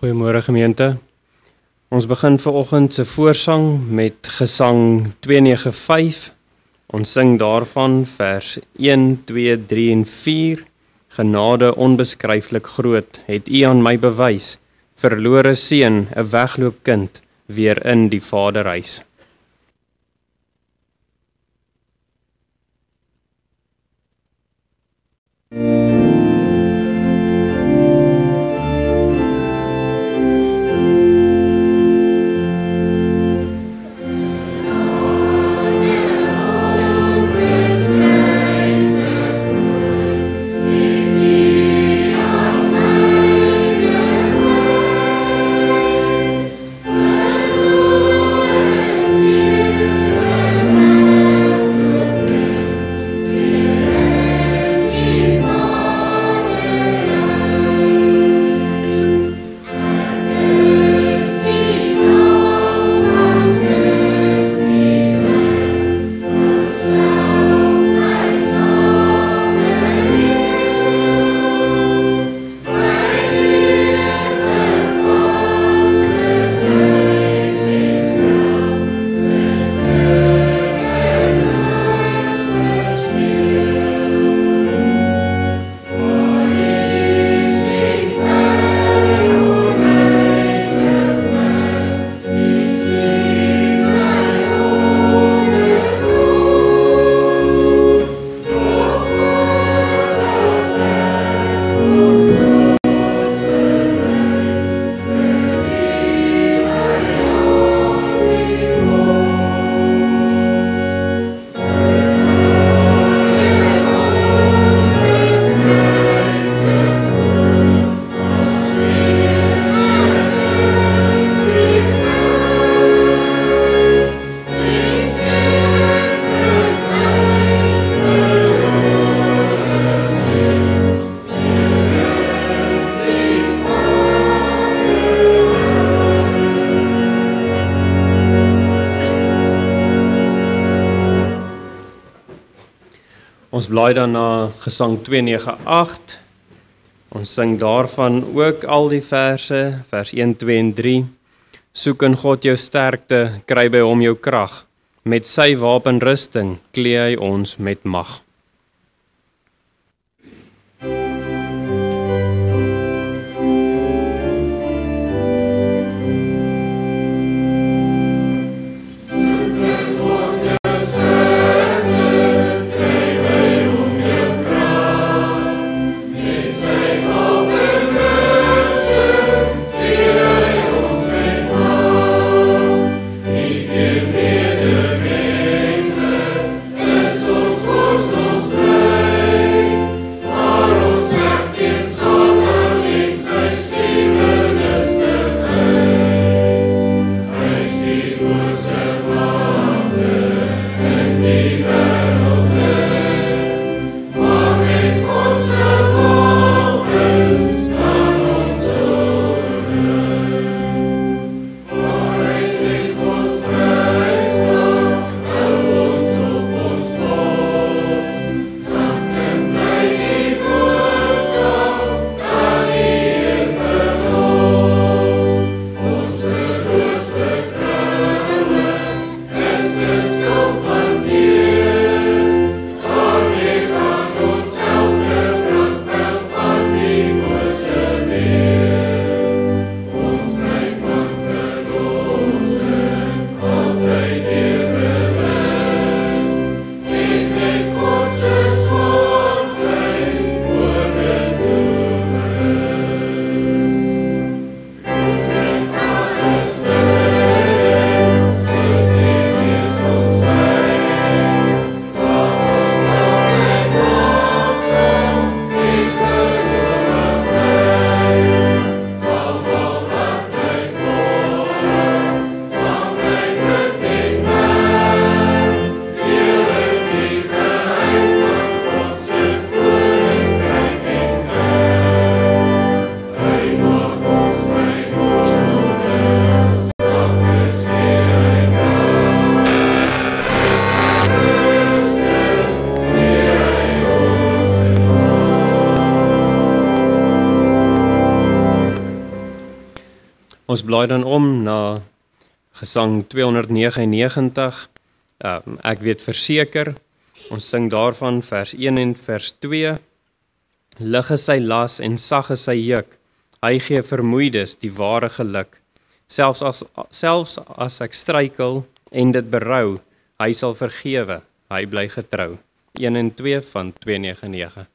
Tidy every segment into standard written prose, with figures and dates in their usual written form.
Goeiemôre gemeente. Ons begin vanoggend se voorsang met gesang 295. Ons sing daarvan vers 1, 2, 3 en 4. Genade onbeskryflik groot het U aan my bewys. Verlore seun, 'n wegloopkind, weer in die Vaderhuis. Ons blaai dan na gesang 298. Ons sing daarvan ook al die verse, vers 1, 2 en 3. Soek in God jou sterkte, kry by hom jou krag. Met sy wapenrusting klee hy ons met mag. Ons blaai dan om na Gesang 299. Ek weet verseker, ons sing daarvan vers 1 en vers 2. Lig is sy las en sag is sy juk. Hy gee vermoeides die ware geluk. Selfs as ek struikel en dit berou, hy sal vergewe, hy bly getrou. 1 en 2 van 299.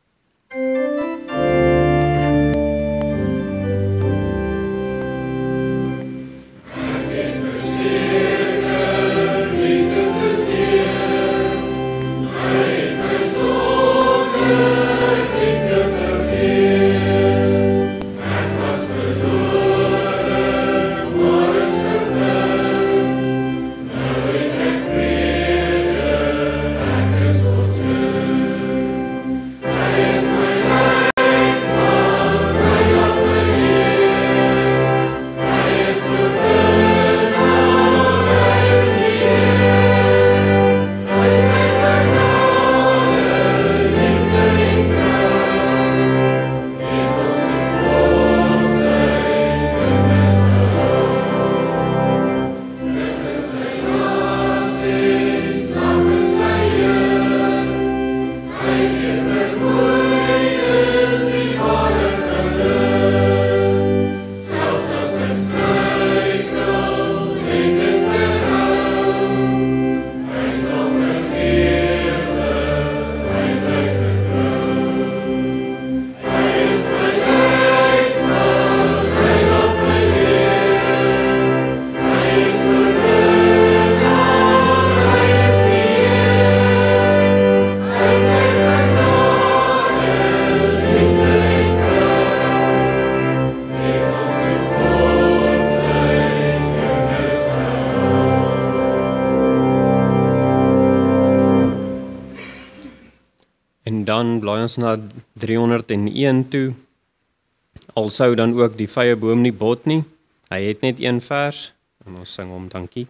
En dan blaai ons na 301 toe. Al sou dan ook die vrye boom nie bot nie. Hy het net een vers en ons sing hom dankie.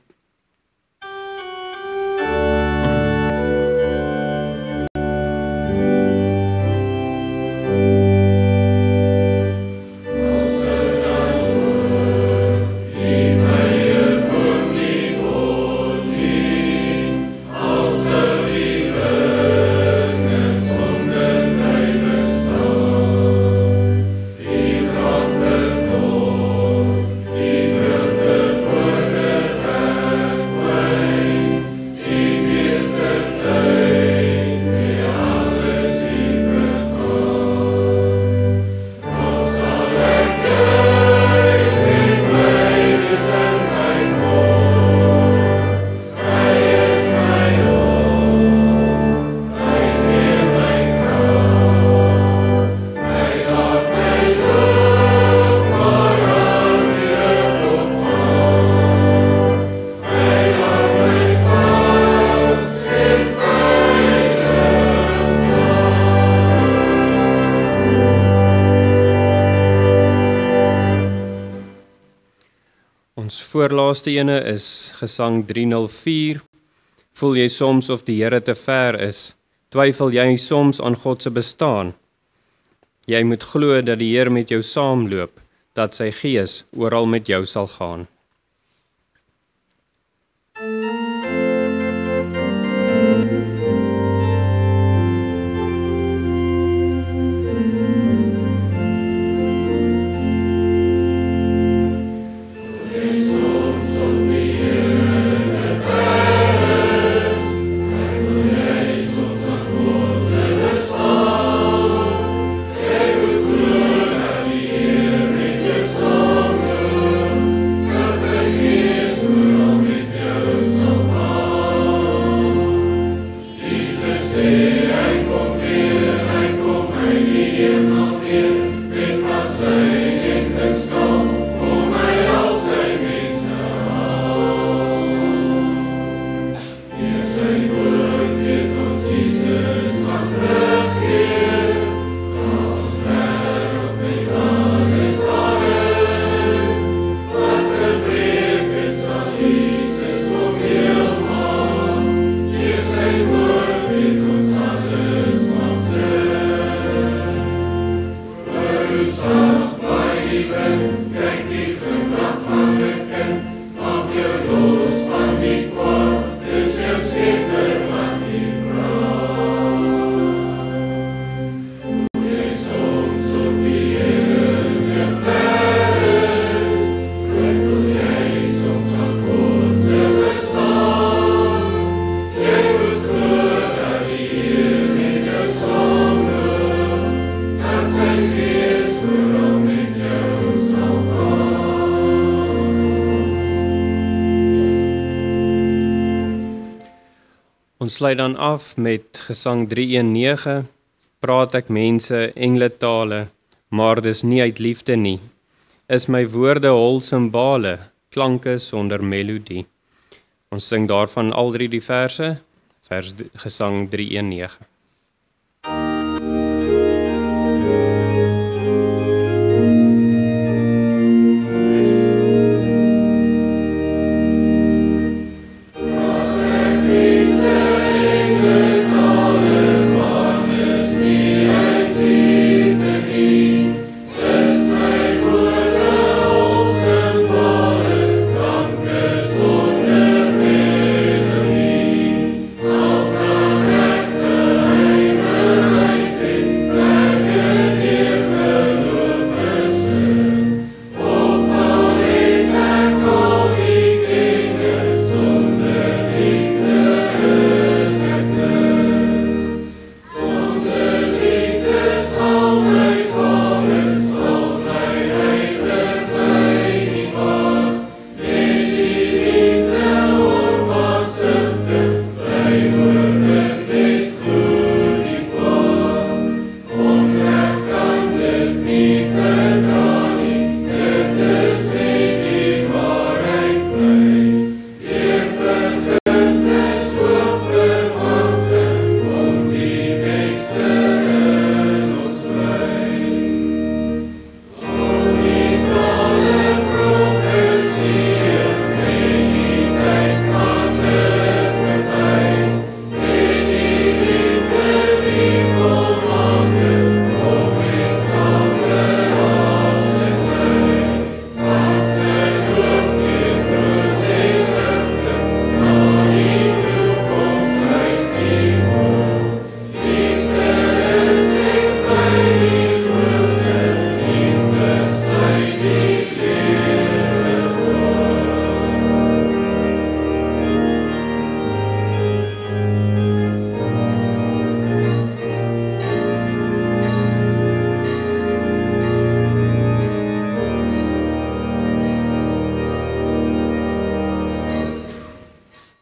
Ons voorlaaste ene is Gesang 304. Voel jy soms of die Here te ver is? Twyfel jy soms aan God se bestaan? Jy moet glo dat die Here met jou saamloop, dat sy Gees oral met jou sal gaan. Ons sluit dan af met Gesang 319, praat ek mense engletale, maar dis nie uit liefde nie. Is my woorde hol simbale, klanke sonder melodie. Ons sing daarvan al drie die verse, Gesang 319.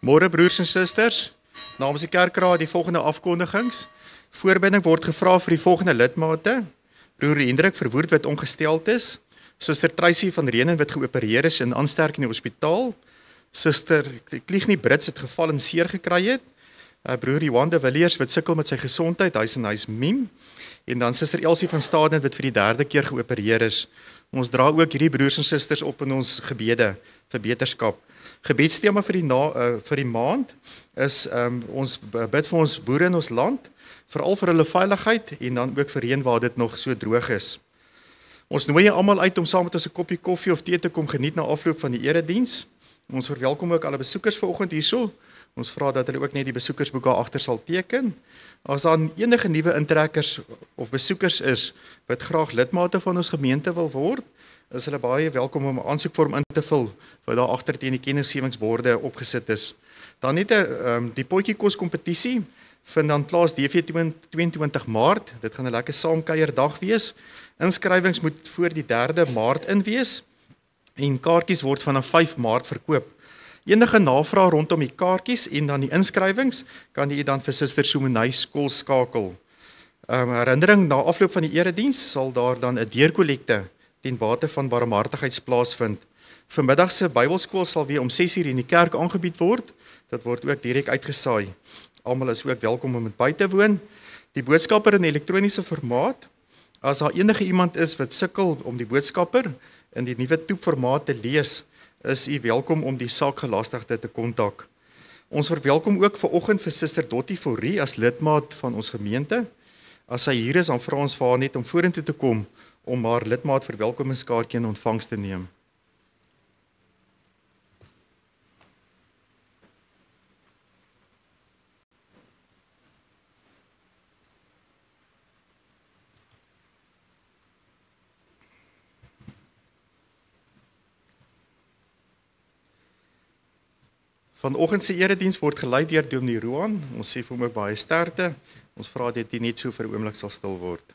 Môre broers en susters, namens die kerkraad die volgende afkondigings. Voorbinding word gevra vir die volgende lidmate. Broer Hendrik Verwoerd wat ongesteld is. Suster Tracy van Renen wat geopereer is in aansterk in die hospitaal. Suster Kliegnie Brits het geval en seer gekry het. Broer Johan de Villiers wat sukkel met sy gesondheid, hy's in huis miem. En dan Suster Elsie van Staden wat vir die 3de keer geopereer is. Ons dra ook hierdie broers en susters op in ons gebede vir beterskap. Gebedstema vir die maand is ons bid vir ons boere in ons land, veral vir hulle veiligheid en dan ook vir reën waar dit nog so droog is. Ons nooi almal uit om saam met ons 'n koppie koffie of tee te kom geniet na afloop van die erediens. Ons verwelkom ook alle besoekers vanoggend hierso. Ons vra dat hulle ook net die besoekersboeke agter sal teken. As daar enige nuwe intrekkers of besoekers is wat graag lidmate van ons gemeente wil word, is hulle baie welkom om 'n aansoekvorm in te vul wat daar agter teen die kennisgewingsborde opgesit is. Dan net die potjiekos kompetisie vind dan plaas DV 22 Maart. Dit gaan 'n lekker saamkuierdag wees. Inskrywings moet voor die 3de Maart in wees en kaartjies word vanaf 5 Maart verkoop. Enige navraag rondom die kaartjies en dan die inskrywings kan jy dan vir Suster Somonay skool skakel. Herinnering na afloop van die erediens sal daar dan 'n deurkollekte ten bate van barmhartigheids plaasvind. Vanmiddag se Bybelskool sal weer om 6:00 in die kerk aangebied word. Dit word ook direk uitgesaai. Almal is ook welkom om dit by te woon. Die boodskapper in elektroniese formaat. As daar enige iemand is wat sukkel om die boodskapper in die nuwe toepformaat te lees, is u welkom om die saakgelastigde te kontak. Ons verwelkom ook vanoggend vir Suster Dottie Fourie as lidmaat van ons gemeente. As sy hier is, dan vra ons vir haar net om vorentoe te kom om haar lidmaat verwelkomingskaartjie in ontvangs te neem. Vanoggend se erediens word gelei deur Dominee Roan. Ons sê vir hom ook baie sterkte. Ons vra dat hy net so vir 'n oomblik sal stil word.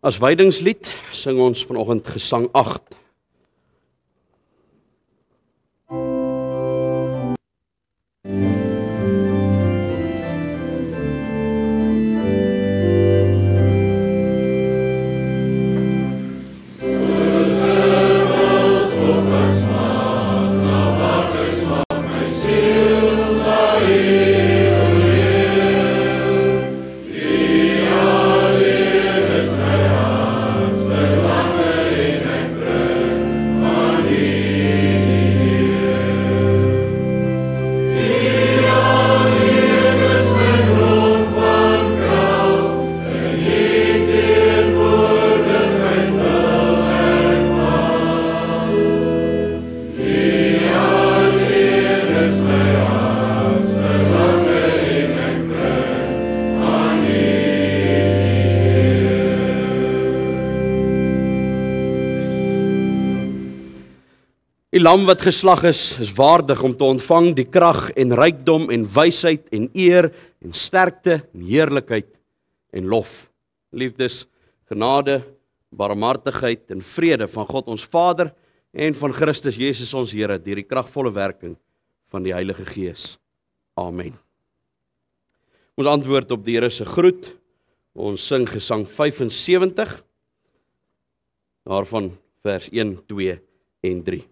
As wydingslied sing ons vanoggend Gesang 8. Die lam wat geslag is waardig om te ontvang die krag en rykdom en wysheid en eer en sterkte en heerlikheid en lof. Liefdes, genade, barmhartigheid en vrede van God ons Vader en van Christus Jesus ons Here deur die kragvolle werking van die Heilige Gees. Amen. Ons antwoord op die Here se groet. Ons sing Gesang 75, daarvan vers 1, 2 en 3.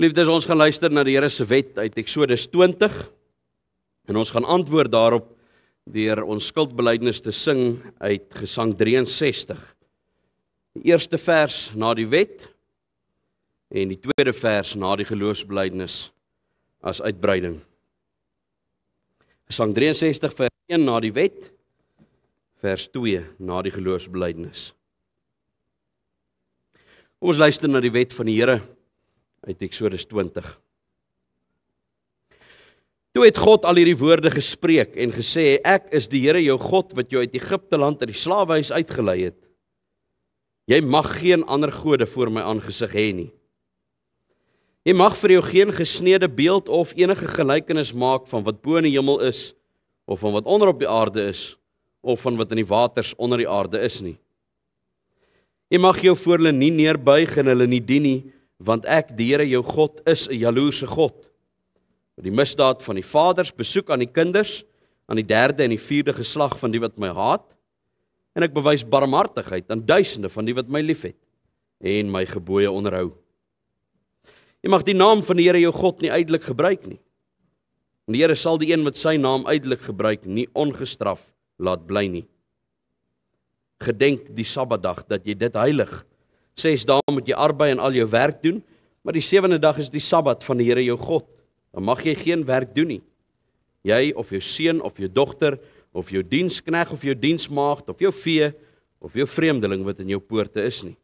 Liefdes, ons gaan luister na die Here se wet uit Eksodus 20 en ons gaan antwoord daarop deur ons skuldbelydenis te sing uit Gesang 63. Die eerste vers na die wet en die tweede vers na die geloofsbelydenis as uitbreiding. Gesang 63 vers 1 na die wet, vers 2 na die geloofsbelydenis. Ons luister na die wet van die Here uit Eksodus 20. Toe het God al hierdie woorde gespreek en gesê, ek is die Here jou God wat jou uit Egipte land uit die slawehuis uitgelei het. Jy mag geen ander gode voor my aangesig hê nie. Jy mag vir jou geen gesneede beeld of enige gelykenis maak van wat bo in die hemel is, of van wat onder op die aarde is, of van wat in die waters onder die aarde is nie. Jy mag jou voor hulle nie neerbuig en hulle nie dien nie, want ek, die Here jou God, is 'n jaloerse God, wat die misdaad van die vaders besoek aan die kinders, aan die 3de en die 4de geslag van die wat my haat, en ek bewys barmhartigheid aan duisende van die wat my liefhet, en my gebooie onderhou. Jy mag die naam van die Here jou God nie uitelik gebruik nie. En die Here sal die een wat sy naam uitelik gebruik nie ongestraf laat bly nie. Gedenk die Sabbatdag dat jy dit heilig. 6 dae moet jy arbei en al jou werk doen, maar die 7de dag is die Sabbat van die Here jou God. Dan mag jy geen werk doen nie. Jy of jou seun of jou dogter of jou dienskneg of jou diensmaagd of jou vee of jou vreemdeling wat in jou poorte is nie.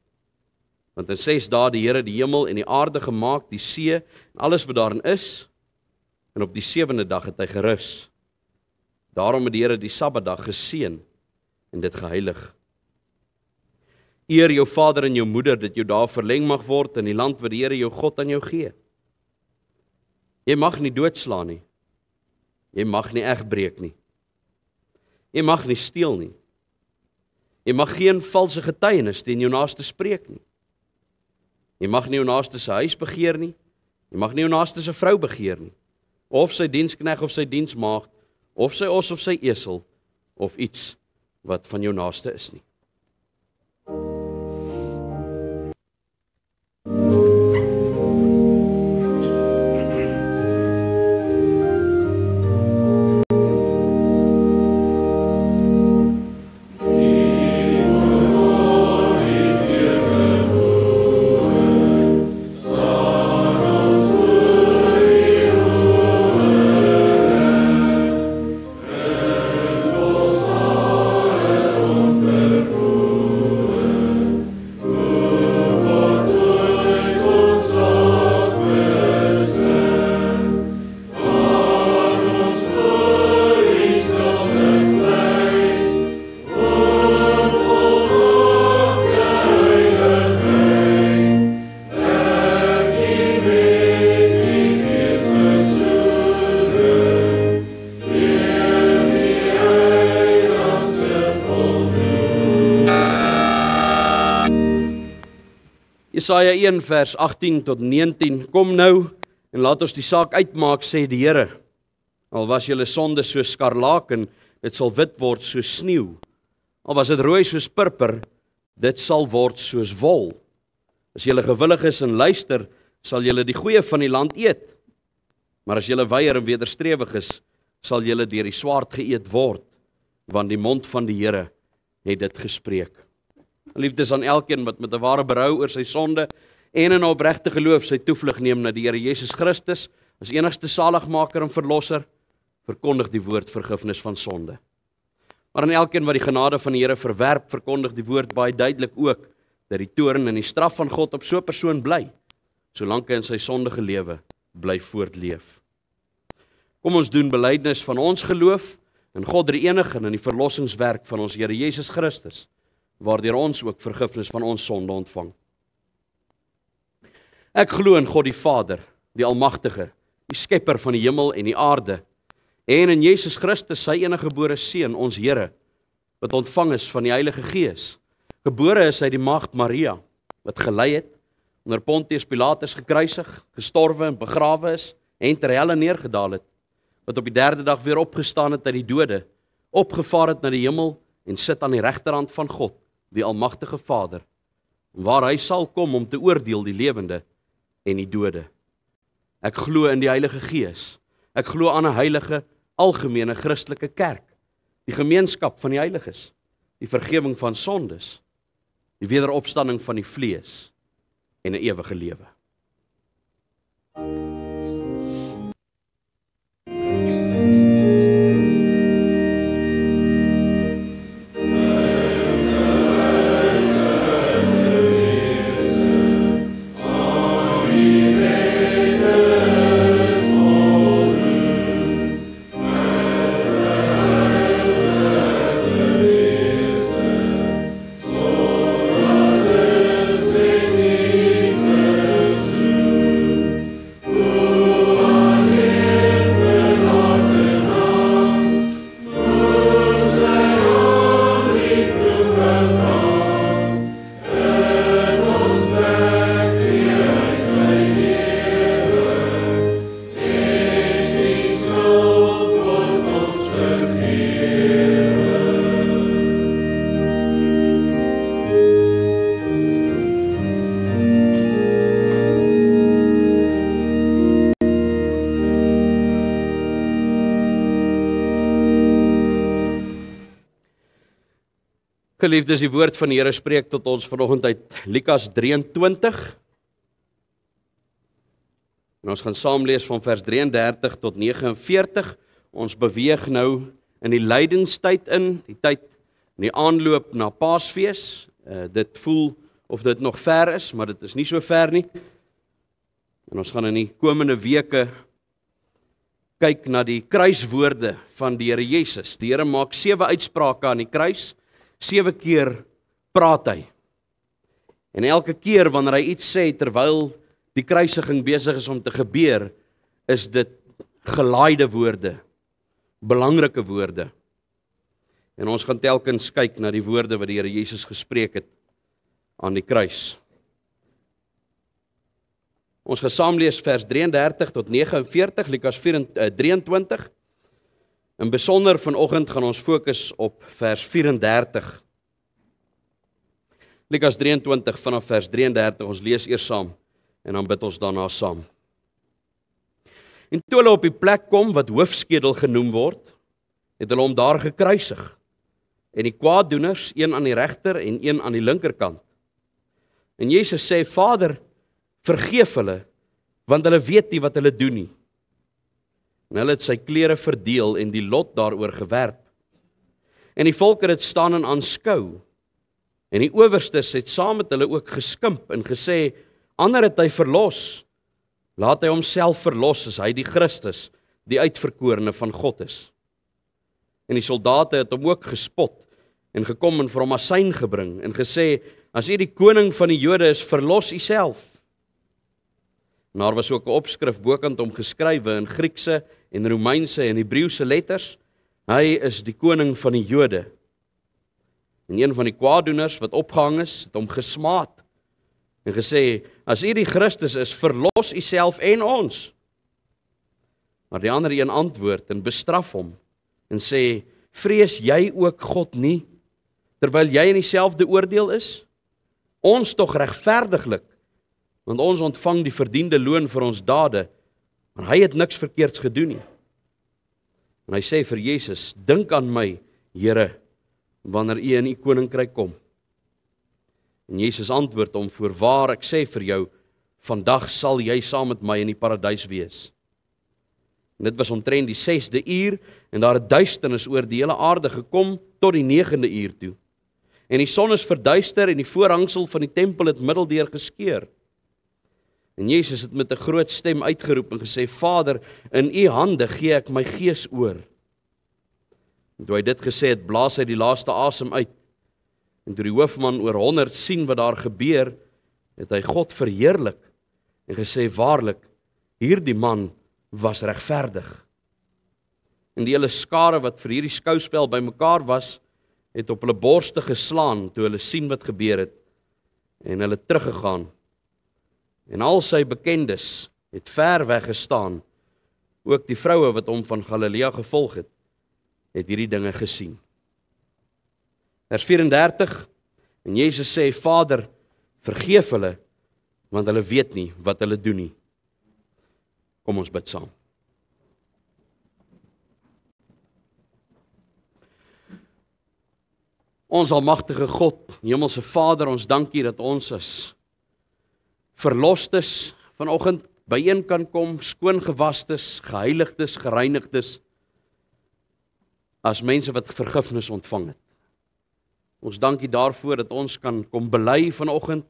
Want in 6 dae die Here die hemel en die aarde gemaak, die see en alles wat daarin is, en op die 7de dag het hy gerus. Daarom het die Here die Sabbatdag geseën en dit geheilig. Eer jou vader en jou moeder, dat jou dae verleng mag word in die land wat die Here jou God aan jou gee. Jy mag nie doodslaan nie. Jy mag nie egbreek nie. Jy mag nie steel nie. Jy mag geen valse getuienis teen jou naaste spreek nie. Jy mag nie jou naaste se huis begeer nie. Jy mag nie jou naaste se vrou begeer nie. Of sy dienskneg of sy diensmaagd, of sy os of sy esel, of iets wat van jou naaste is nie. Jesaja 1 vers 18 tot 19, kom nou en laat ons die saak uitmaak, sê die Here. Al was julle sonde soos skarlaken, dit sal wit word soos sneeu. Al was dit rooi soos purper, dit sal word soos wol. As julle gewillig is en luister, sal julle die goeie van die land eet. Maar as julle weier en wederstrewig is, sal julle deur die swaard geëet word, want die mond van die Here het dit gespreek. Liefdes aan elkeen wat met 'n ware berou oor sy sonde en in opregte geloof sy toevlug neem na die Here Jesus Christus as enigste saligmaker en verlosser, verkondig die woord vergifnis van sonde. Maar aan elkeen wat die genade van die Here verwerp, verkondig die woord baie duidelik ook dat die toorn en die straf van God op so 'n persoon bly, solank hy in sy sondige lewe bly voortleef. Kom ons doen belydenis van ons geloof in God die enige en in die verlossingswerk van ons Here Jesus Christus, waardeur ons ook vergifnis van ons sonde ontvang. Ek glo in God die Vader, die Almagtige, die skepper van die hemel en die aarde, en in Jesus Christus, sy eniggebore Seun, ons Here, wat ontvang is van die Heilige Gees. Gebore is hy die maagd Maria, wat gelei het, onder Pontius Pilatus gekruisig, gestorwe en begrawe is, en ter helle neergedaal het, wat op die 3de dag weer opgestaan het uit die dode, opgevaar het na die hemel, en sit aan die regterhand van God, die Almagtige Vader, waar hy sal kom om te oordeel die lewende en die dode. Ek glo in die Heilige Gees. Ek glo aan 'n heilige, algemene Christelike kerk, die gemeenskap van die heiliges, die vergifnis van sondes, die wederopstanding van die vlees en 'n ewige lewe. Amen. Geliefdes, die woord van die Here spreek tot ons vanoggend uit Lukas 23. En ons gaan saam lees van vers 33 tot 49. Ons beweeg nou in die lydingstyd in, die tyd in die aanloop na Paasfees. Dit voel of dit nog ver is, maar dit is nie so ver nie. En ons gaan in die komende weke kyk na die kruiswoorde van die Here Jesus. Die Here maak 7 uitsprake aan die kruis. 7 keer praat hy. En elke keer wanneer hy iets sê terwyl die kruisiging besig is om te gebeur, is dit gelaaide woorde, belangrike woorde. En ons gaan telkens kyk na die woorde wat die Here Jesus gespreek het aan die kruis. Ons gaan saam lees vers 33 tot 49, Lukas 23. In besonder vanoggend gaan ons fokus op vers 34. Lukas 23 vanaf vers 33, ons lees eers saam en dan bid ons daarna saam. En toe hulle op die plek kom wat hoofskedel genoem word, het hulle hom daar gekruisig. En die kwaaddoeners, een aan die regter en een aan die linkerkant. En Jesus sê, Vader, vergeef hulle, want hulle weet nie wat hulle doen nie. En hulle het sy klere verdeel en die lot daaroor gewerp. En die volk het dit staan en aanskou. En die owerstes het saam met hulle ook geskimp en gesê, ander het hy verlos. Laat hy homself verlos as hy die Christus, die uitverkorene van God is. En die soldate het hom ook gespot en gekom en vir hom asyn gebring en gesê, as u die koning van die Jode is, verlos u self. En daar was ook 'n opskrif bokant hom geskrywe in Griekse en Romeinse en Hebreëse letters. Hy is die koning van die Jode. En een van die kwaaddoeners wat opgehang is, het hom gesmaad en gesê, as u die Christus is, verlos u self en ons. Maar die ander een antwoord en bestraf hom en sê, vrees jy ook God nie, terwyl jy in dieselfde oordeel is? Ons tog regverdiglik, want ons ontvang die verdiende loon vir ons dade, maar hy het niks verkeerds gedoen nie. En hy sê vir Jesus, dink aan my, Here, wanneer u in u koninkryk kom. En Jesus antwoord hom, voorwaar ek sê vir jou, vandag sal jy saam met my in die paradys wees. En dit was omtrent die 6de uur, en daar het duisternis oor die hele aarde gekom, tot die 9de uur toe. En die son is verduister, en die voorhangsel van die tempel het middeldeur geskeur. En Jesus het met 'n groot stem uitgeroep en gesê, Vader, in u hande gee ek my gees oor. En toe hy dit gesê het, blaas hy die laaste asem uit. En toe die hoofman oor 100 sien wat daar gebeur, het hy God verheerlik en gesê, waarlik, hierdie man was regverdig. En die hele skare wat vir hierdie skouspel bymekaar was, het op hulle borste geslaan toe hulle sien wat gebeur het en hulle teruggegaan. En al sy bekendes het ver weg gestaan, ook die vroue wat hom van Galilea gevolg het hierdie dinge gesien. Vers 34, en Jesus sê, Vader, vergeef hulle, want hulle weet nie wat hulle doen nie. Kom ons bid saam. Ons almagtige God, Hemelse Vader, ons dank U dat ons as verlostes vanoggend byeen kan kom, skoongewastes, geheiligdes, gereinigdes, as mense wat vergifnis ontvang het. Ons dank U daarvoor dat ons kan kom bely vanoggend,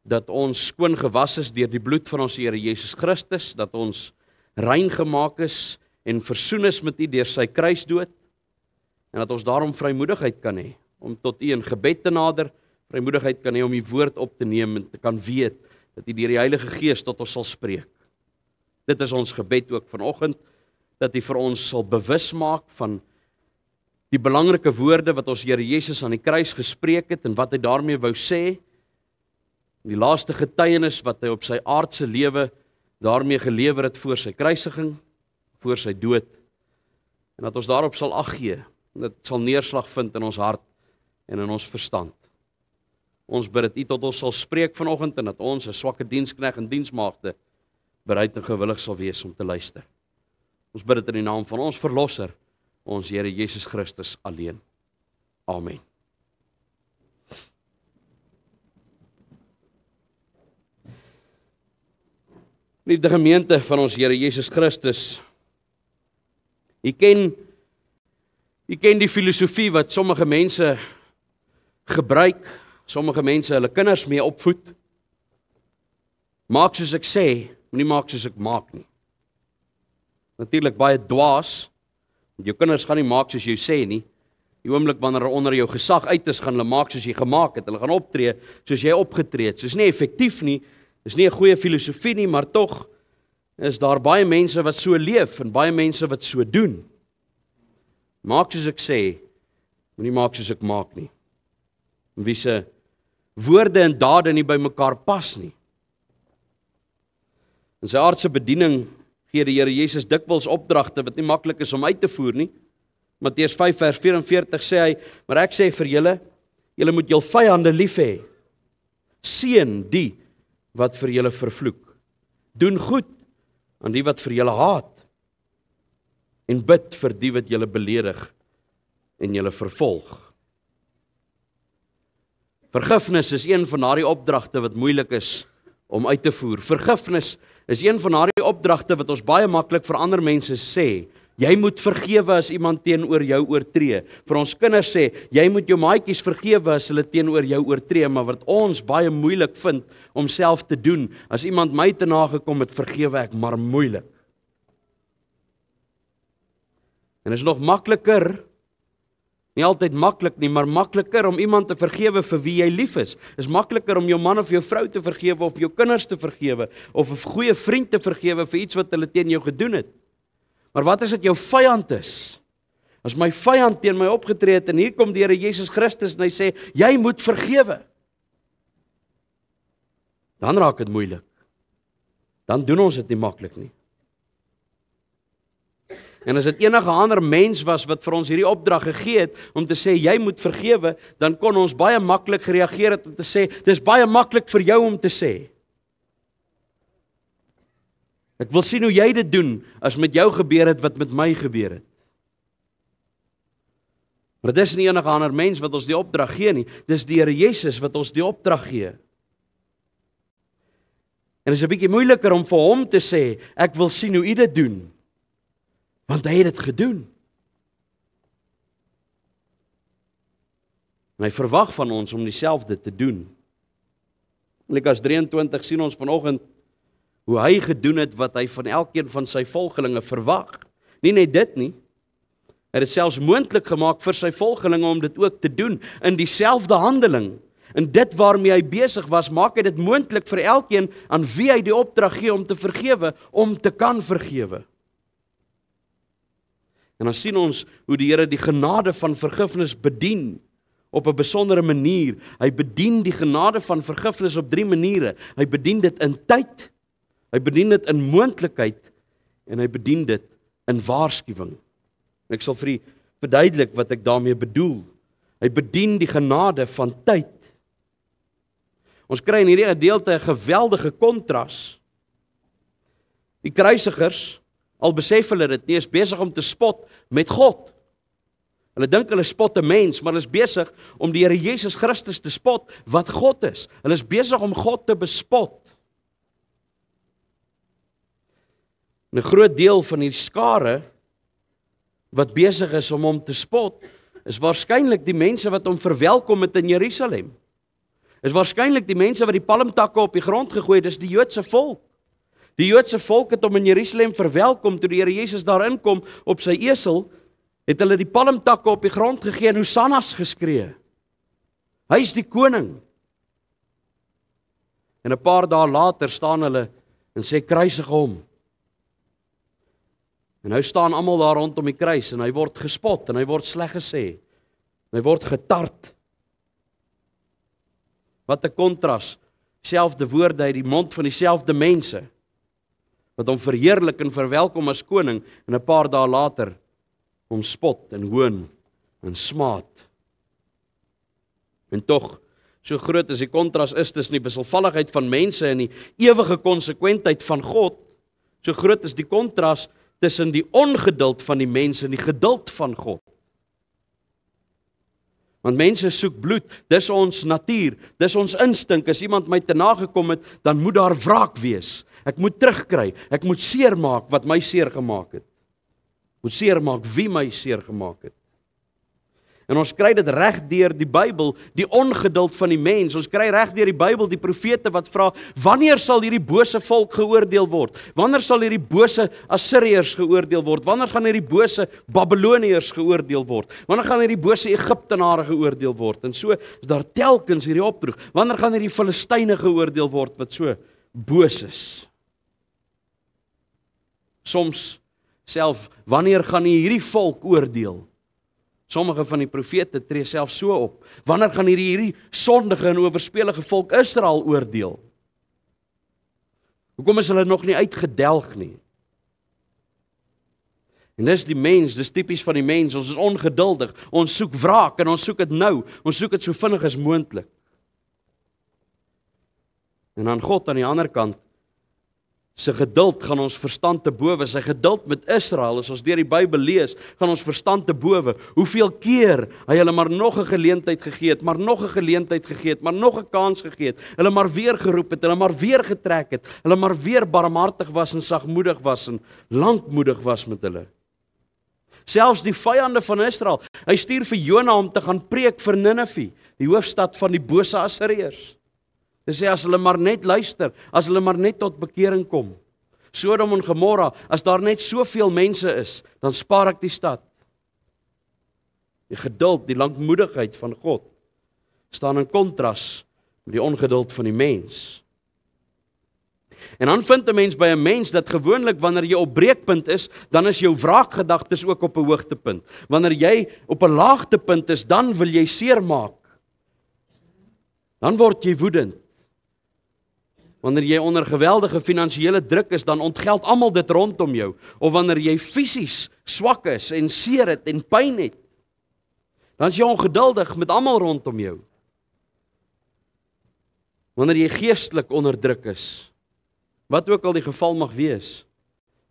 dat ons skoongewas is deur die bloed van ons Here Jesus Christus, dat ons rein gemaak is en versoen is met U deur sy kruisdood, en dat ons daarom vrymoedigheid kan hê, om tot U in gebed te nader, vrymoedigheid kan hê om U woord op te neem en te kan weet, dat U deur die Heilige Gees tot ons sal spreek. Dit is ons gebed ook vanoggend, dat U vir ons sal bewus maak van die belangrike woorde wat ons Here Jesus aan die kruis gespreek het en wat hy daarmee wou sê, die laaste getuienis wat hy op sy aardse lewe daarmee gelewer het voor sy kruisiging, voor sy dood, en dat ons daarop sal ag gee, en dit sal neerslag vind in ons hart en in ons verstand. Ons bid dat U tot ons sal spreek vanoggend en dat ons as swakke diensknegt en diensmaagde bereid en gewillig sal wees om te luister. Ons bid dit in die naam van ons Verlosser, ons Here Jesus Christus alleen. Amen. Liefde gemeente van ons Here Jesus Christus, jy ken die filosofie wat sommige mense gebruik, sommige mense hulle kinders mee opvoed. Maak soos ek sê, moenie maak soos ek maak nie. Natuurlik baie dwaas, want jou kinders gaan nie maak soos jy sê nie. Die oomblik wanneer hulle onder jou gesag uit is, gaan hulle maak soos jy gemaak het. Hulle gaan optree soos jy opgetree het. Soos nie effektief nie, is nie 'n goeie filosofie nie, maar tog is daar baie mense wat so leef en baie mense wat so doen. Maak soos ek sê, moenie maak soos ek maak nie. En wie se woorde en dade nie by mekaar pas nie. In sy aardse bediening gee die Here Jesus dikwels opdragte wat nie maklik is om uit te voer nie. Matteus 5 vers 44 sê hy, maar ek sê vir julle moet jul vyande lief hê. Seën die wat vir julle vervloek. Doen goed aan die wat vir julle haat. En bid vir die wat julle beledig en julle vervolg. Vergifnis is een van daardie opdragte wat moeilik is om uit te voer. Vergifnis is een van daardie opdragte wat ons baie maklik vir ander mense sê. Jy moet vergewe as iemand teenoor jou oortree. Vir ons kinders sê, jy moet jou maatjies vergewe as hulle teenoor jou oortree, maar wat ons baie moeilik vind om self te doen, as iemand my te nagekom het, vergewe ek, maar moeilik. En is nog makliker, nie altyd maklik nie, maar makliker om iemand te vergewe vir wie jy lief is. Is makliker om jou man of jou vrou te vergewe, of jou kinders te vergewe, of 'n goeie vriend te vergewe vir iets wat hulle teen jou gedoen het. Maar wat as dit jou vyand is? As my vyand teen my opgetree het en hier kom die Here Jesus Christus en hy sê, jy moet vergewe. Dan raak dit moeilik. Dan doen ons dit nie maklik nie. En as dit enige ander mens was wat vir ons hierdie opdrag gegee het om te sê jy moet vergewe, dan kon ons baie maklik gereageer het om te sê dis baie maklik vir jou om te sê. Ek wil sien hoe jy dit doen as met jou gebeur het wat met my gebeur het. Maar dit is nie enige ander mens wat ons die opdrag gee nie, dis die Here Jesus wat ons die opdrag gee. En dit is 'n bietjie moeiliker om vir hom te sê, ek wil sien hoe u dit doen, want hy het dit gedoen. En hy verwag van ons om dieselfde te doen. Lukas 23 sien ons vanoggend hoe hy gedoen het wat hy van elkeen van sy volgelinge verwag. Nie net dit nie, hy het dit selfs moontlik gemaak vir sy volgelinge om dit ook te doen, in dieselfde handeling. En dit waarmee hy besig was, maak hy dit moontlik vir elkeen aan wie hy die opdrag gee om te vergewe, om te kan vergewe. En dan sien ons hoe die Here die genade van vergifnis bedien, op 'n besondere manier. Hy bedien die genade van vergifnis op 3 maniere. Hy bedien dit in tyd, hy bedien dit in moontlikheid, en hy bedien dit in waarskuwing. Ek sal vir u verduidelik wat ek daarmee bedoel. Hy bedien die genade van tyd. Ons kry in hierdie gedeelte 'n geweldige kontras. Die kruisigers, al besef hulle dit nie, is besig om te spot met God. Hulle dink hulle spot 'n mens, maar hulle is besig om die Here Jesus Christus te spot wat God is. Hulle is besig om God te bespot. En 'n groot deel van die skare wat besig is om hom te spot, is waarskynlik die mense wat hom verwelkom het in Jerusalem. Is waarskynlik die mense wat die palmtakke op die grond gegooi het, dis die Joodse volk. Die Joodse volk het hom in Jerusalem verwelkom toe die Here Jesus daar inkom op sy esel, het hulle die palmtakke op die grond gegee en hosannas geskree. Hy is die koning. En 'n paar dae later staan hulle en sê kruisig hom. En nou staan almal daar rondom die kruis en hy word gespot en hy word sleg gesê. En hy word getart. Wat 'n kontras, selfde woorde uit die mond van dieselfde mense wat hom verheerlik en verwelkom as koning en 'n paar dae later hom spot en hoon en smaad. En tog, so groot as die kontras is tussen die wisselvalligheid van mense en die ewige konsekwentheid van God, so groot is die kontras tussen die ongeduld van die mense en die geduld van God. Want mense soek bloed, dis ons natuur, dis ons instink. As iemand my te nagekom het, dan moet daar wraak wees. Ek moet terugkry. Ek moet seermaak wat my seer gemaak het. Moet seermaak wie my seer gemaak het. En ons kry dit reg deur die Bybel, die ongeduld van die mens. Ons kry reg deur die Bybel die profete wat vra, wanneer sal hierdie bose volk geoordeel word? Wanneer sal hierdie bose Assiriërs geoordeel word? Wanneer gaan hierdie bose Babiloniërs geoordeel word? Wanneer gaan hierdie bose Egiptenare geoordeel word? En so is daar telkens hierdie opdroeg. Wanneer gaan hierdie Filistyne geoordeel word wat so boos is? Soms self, wanneer gaan hierdie volk oordeel? Sommige van die profete tree self so op. Wanneer gaan hierdie sondige en owerspelige volk Israel oordeel? Hoekom is hulle nog nie uitgedelg nie? En dis die mens, dis tipies van die mens, ons is ongeduldig, ons soek wraak en ons soek dit nou, ons soek dit so vinnig as moontlik. En dan God aan die ander kant, sy geduld gaan ons verstand te bowe, sy geduld met Israel, as ons deur die Bybel lees, gaan ons verstand te bowe, hoeveel keer hy hulle maar nog 'n geleentheid gegee het, maar nog 'n geleentheid gegee het, maar nog 'n kans gegee het, hulle maar weer geroep het, hulle maar weer getrek het, hulle maar weer barmhartig was en sagmoedig was en lankmoedig was met hulle. Selfs die vyande van Israel, hy stuur vir Jona om te gaan preek vir Ninive, die hoofstad van die bose Assiriërs. Dit sê, as hulle maar net luister, as hulle maar net tot bekering kom. Sodom en Gomorra, as daar net soveel mense is, dan spaar ek die stad. Die geduld, die lankmoedigheid van God, staan in kontras met die ongeduld van die mens. En dan vind 'n mens by 'n mens dat gewoonlik wanneer jy op breekpunt is, dan is jou wraakgedagtes ook op 'n hoogtepunt. Wanneer jy op 'n laagtepunt is, dan wil jy seermaak. Dan word jy woedend. Wanneer jy onder geweldige finansiële druk is, dan ontgeld almal dit rondom jou. Of wanneer jy fisies swak is en seer het en pyn het, dan is jy ongeduldig met almal rondom jou. Wanneer jy geestelik onder druk is, wat ook al die geval mag wees,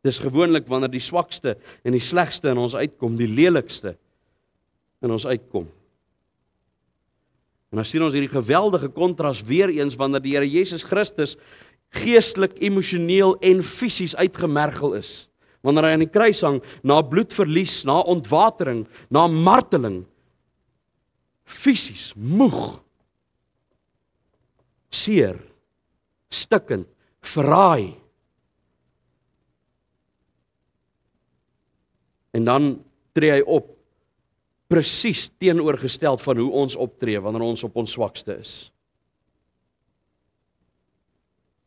dis gewoonlik wanneer die swakste en die slegste in ons uitkom, die lelikste in ons uitkom. En dan sien ons hierdie geweldige kontras weer eens wanneer die Here Jesus Christus geestelik, emosioneel en fisies uitgemergel is. Wanneer hy aan die kruis hang, na bloedverlies, na ontwatering, na marteling, fisies, moeg, seer, stikkend, verraai. En dan tree hy op, presies teenoorgestel van hoe ons optree wanneer ons op ons swakste is.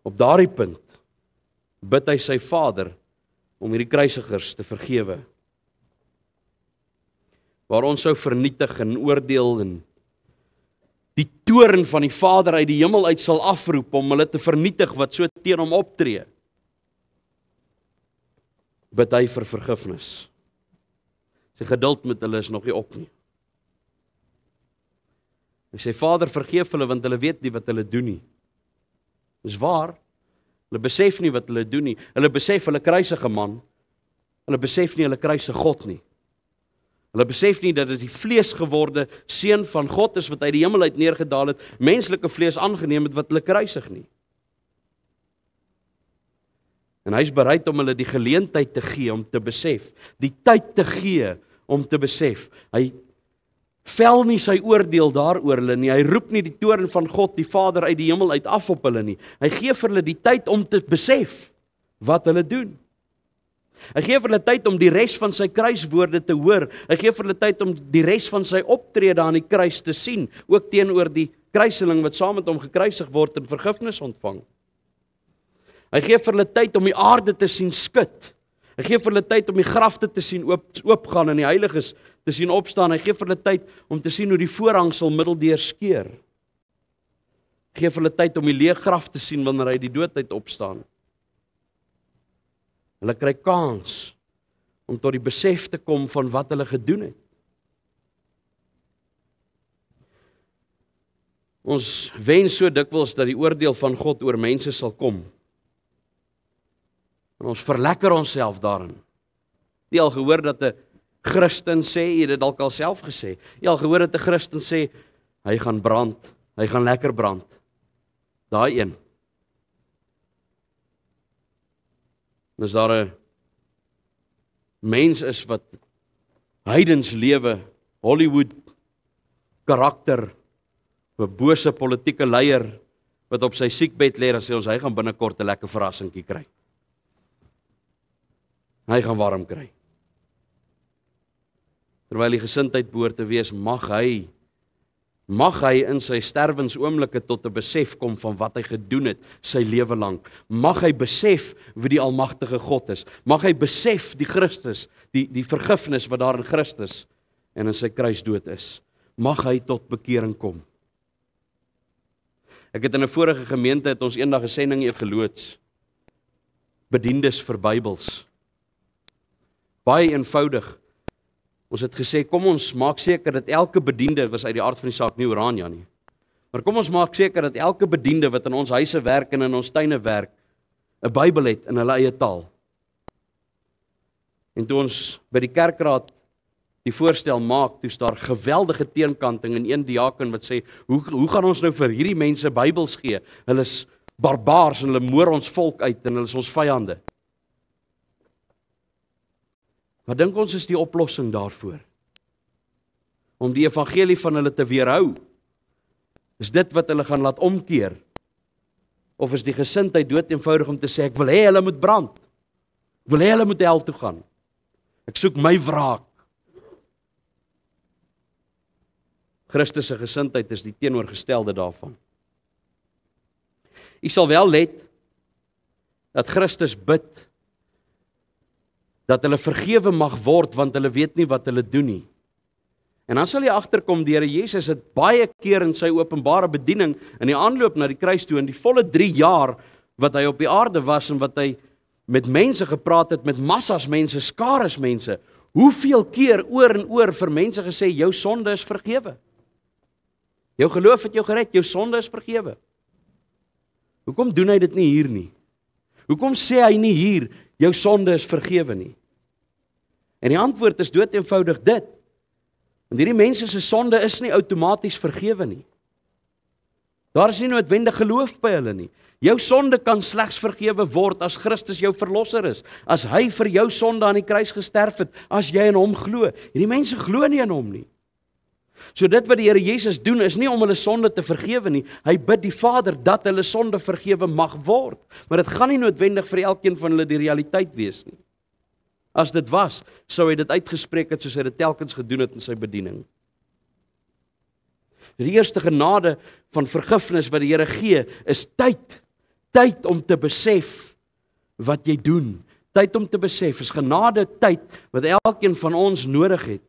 Op daardie punt bid hy sy Vader om hierdie kruisigers te vergewe. Waar ons sou vernietig en oordeel en die toorn van die Vader uit die hemel uit sal afroep om hulle te vernietig wat so teen hom optree. Bid hy vir vergifnis. Sy geduld met hulle is nog nie op nie. Hy sê, Vader, vergeef hulle, want hulle weet nie wat hulle doen nie. Dis waar. Hulle besef nie wat hulle doen nie. Hulle besef hulle kruisig 'n man. Hulle besef nie hulle kruisig God nie. Hulle besef nie dat dit die vleesgeworde seun van God is wat uit die hemel uit neergedaal het, menslike vlees aangeneem het wat hulle kruisig nie. En hy is bereid om hulle die geleentheid te gee om te besef, die tyd te gee om te besef. Hy vel nie sy oordeel daaroor hulle nie, hy roep nie die toorn van God, die Vader uit die hemel uit af op hulle nie. Hy gee vir hulle die tyd om te besef wat hulle doen. Hy gee vir hulle tyd om die res van sy kruiswoorde te hoor. Hy gee vir hulle tyd om die res van sy optrede aan die kruis te sien, ook teenoor die kruiseling wat saam met hom gekruisig word en vergifnis ontvang. Hy gee vir hulle tyd om die aarde te sien skud. Hy gee vir hulle tyd om die grafte te sien oopgaan en die heiliges te sien opstaan. Hy gee vir hulle tyd om te sien hoe die voorhangsel middeldeur skeur. Hy gee vir hulle tyd om die leë graf te sien wanneer hy die dood uit opstaan. Hulle kry kans om tot die besef te kom van wat hulle gedoen het. Ons wens so dikwels dat die oordeel van God oor mense sal kom. En ons verlekker onsself daarin. Jy al gehoor dat 'n Christen sê, jy het dit dalk al self gesê, jy al gehoor dat 'n Christen sê, hy gaan brand, hy gaan lekker brand. Daai een. En as daar 'n mens is wat heidens lewe, Hollywood karakter, 'n bose politieke leier wat op sy siekbed lê, dan sê ons hy gaan binnekort 'n lekker verrassingkie kry. Hy gaan warm kry. Terwyl die gesindheid behoort te wees, mag hy in sy sterwensoomblikke tot 'n besef kom van wat hy gedoen het sy lewe lank. Mag hy besef wie die almagtige God is. Mag hy besef die Christus, die vergifnis wat daar in Christus en in sy kruisdood is. Mag hy tot bekering kom. Ek het in 'n vorige gemeente het ons eendag 'n sending geloods. Bediendes vir Bybels. Baie eenvoudig. Ons het gesê, kom ons maak seker dat elke bediende, was uit die aard van die saak nie Oranje nie, maar kom ons maak seker dat elke bediende wat in ons huise werk en in ons tuine werk, 'n Bybel het in hulle eie taal. En toe ons by die kerkraad die voorstel maak, toe is daar geweldige teenkanting en een diaken wat sê, hoe gaan ons nou vir hierdie mense Bybels gee? Hulle is barbaars en hulle moor ons volk uit en hulle is ons vyande. Wat dink ons is die oplossing daarvoor? Om die evangelie van hulle te weerhou? Is dit wat hulle gaan laat omkeer? Of is die gesindheid dood eenvoudig om te sê, ek wil hê hulle moet brand. Ek wil hê hulle moet hel toe gaan. Ek soek my wraak. Christus se gesindheid is die teenoorgestelde daarvan. U sal wel let dat Christus bid dat hulle vergewe mag word, want hulle weet nie wat hulle doen nie. En dan sal jy agterkom, die Here Jesus het baie keer in sy openbare bediening, in die aanloop na die kruis toe, in die volle 3 jaar wat hy op die aarde was, en wat hy met mense gepraat het, met massas mense, skares mense, hoeveel keer oor en oor vir mense gesê, jou sonde is vergewe. Jou geloof het jou gered, jou sonde is vergewe. Hoekom doen hy dit nie hier nie? Hoekom sê hy nie hier, jou sonde is vergewe nie? En die antwoord is dood eenvoudig dit. Want hierdie mense se sonde is nie outomaties vergewe nie. Daar is nie noodwendig geloof by hulle nie. Jou sonde kan slegs vergewe word as Christus jou verlosser is. As hy vir jou sonde aan die kruis gesterf het, as jy in hom glo. Hierdie mense glo nie in hom nie. So dit wat die Here Jesus doen is nie om hulle sonde te vergewe nie. Hy bid die Vader dat hulle sonde vergewe mag word. Maar dit gaan nie noodwendig vir elkeen van hulle die realiteit wees nie. As dit was, sou hy dit uitgespreek het soos hy dit telkens gedoen het in sy bediening. Die eerste genade van vergifnis wat die Here gee, is tyd. Tyd om te besef wat jy doen. Tyd om te besef, is genade tyd wat elkeen van ons nodig het.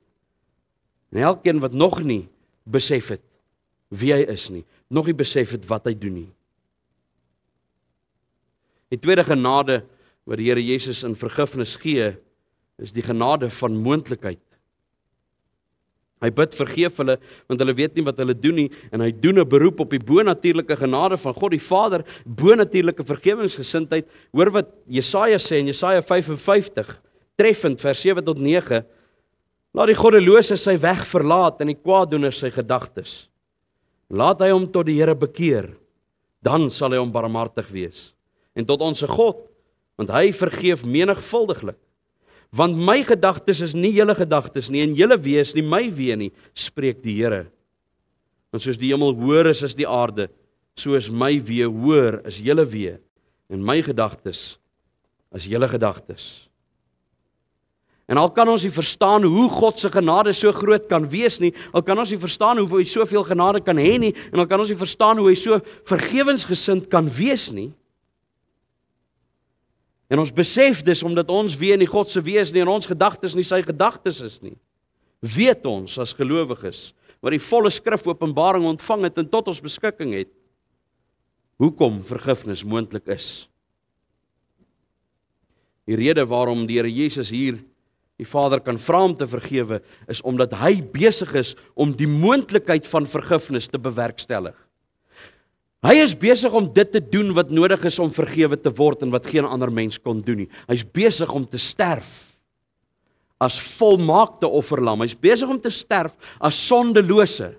En elkeen wat nog nie besef het wie hy is nie, nog nie besef het wat hy doen nie. Die tweede genade wat die Here Jesus in vergifnis gee, is die genade van moontlikheid. Hy bid vergeef hulle, want hulle weet nie wat hulle doen nie, en hy doen 'n beroep op die bonatuurlike genade van God die Vader, bonatuurlike vergewingsgesindheid. Hoor wat Jesaja sê in Jesaja 55, treffend, vers 7 tot 9, laat die goddelose sy weg verlaat en die kwaaddoener sy gedagtes. Laat hy hom tot die Here bekeer, dan sal hy hom barmhartig wees. En tot ons God, want hy vergeef menigvuldiglik. Want my gedagtes is nie julle gedagtes nie, en julle wee is nie my wee nie, spreek die Here. Want soos die hemel hoër is as die aarde, so is my wee hoër as julle wee, en my gedagtes as julle gedagtes. En al kan ons nie verstaan hoe God se genade so groot kan wees nie, al kan ons nie verstaan hoe hy soveel genade kan hê nie, en al kan ons nie verstaan hoe hy so vergewensgesind kan wees nie. En ons besef dis omdat ons weet nie God se wees nie en ons gedagtes nie sy gedagtes is nie. Weet ons as gelowiges wat die volle skrif Openbaring ontvang het en tot ons beskikking het, hoekom vergifnis moontlik is. Die rede waarom die Here Jesus hier die Vader kan vra om te vergewe, is omdat hy besig is om die moontlikheid van vergifnis te bewerkstellig. Hy is besig om dit te doen wat nodig is om vergewe te word en wat geen ander mens kon doen nie. Hy is besig om te sterf as volmaakte offerlam. Hy is besig om te sterf as sondelose,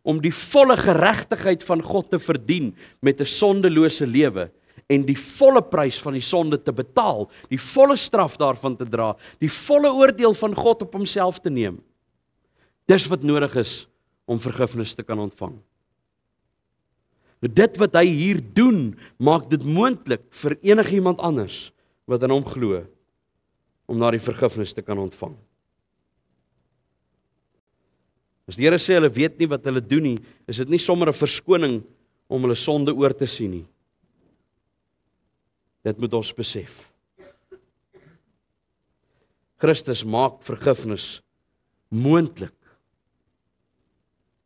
om die volle geregtigheid van God te verdien met 'n sondelose lewe en die volle prys van die sonde te betaal, die volle straf daarvan te dra, die volle oordeel van God op homself te neem. Dis wat nodig is om vergifnis te kan ontvang. Dit wat hy hier doen, maak dit moontlik vir enigiemand anders wat in hom glo, om daardie vergifnis te kan ontvang. As die Here sê hulle weet nie wat hulle doen nie, is dit nie sommer 'n verskoning om hulle sonde oor te sien nie. Dit moet ons besef. Christus maak vergifnis moontlik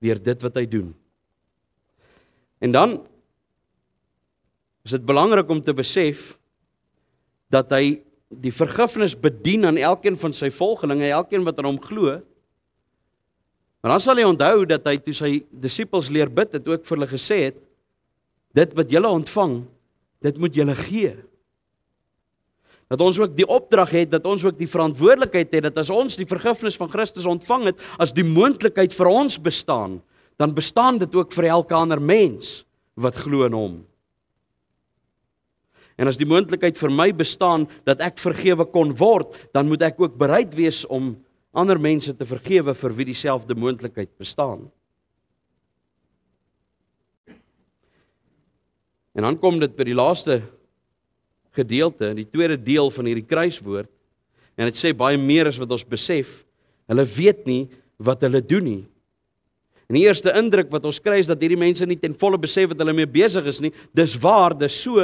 deur dit wat hy doen. En dan is dit belangrik om te besef dat hy die vergifnis bedien aan elkeen van sy volgelinge, elkeen wat aan hom glo. Maar dan sal jy onthou dat hy toe sy disippels leer bid het ook vir hulle gesê het, dit wat julle ontvang, dit moet julle gee. Dat ons ook die opdrag het, dat ons ook die verantwoordelikheid het, dat as ons die vergifnis van Christus ontvang het, as die moontlikheid vir ons bestaan, dan bestaan dit ook vir elke ander mens wat glo in hom. En as die moontlikheid vir my bestaan dat ek vergewe kon word, dan moet ek ook bereid wees om ander mense te vergewe vir wie dieselfde moontlikheid bestaan. En dan kom dit by die laaste gedeelte, die tweede deel van hierdie kruiswoord, en dit sê baie meer as wat ons besef. Hulle weet nie wat hulle doen nie. En die eerste indruk wat ons kry is dat hierdie mense nie ten volle besef wat hulle mee besig is nie. Dis waar, dis so.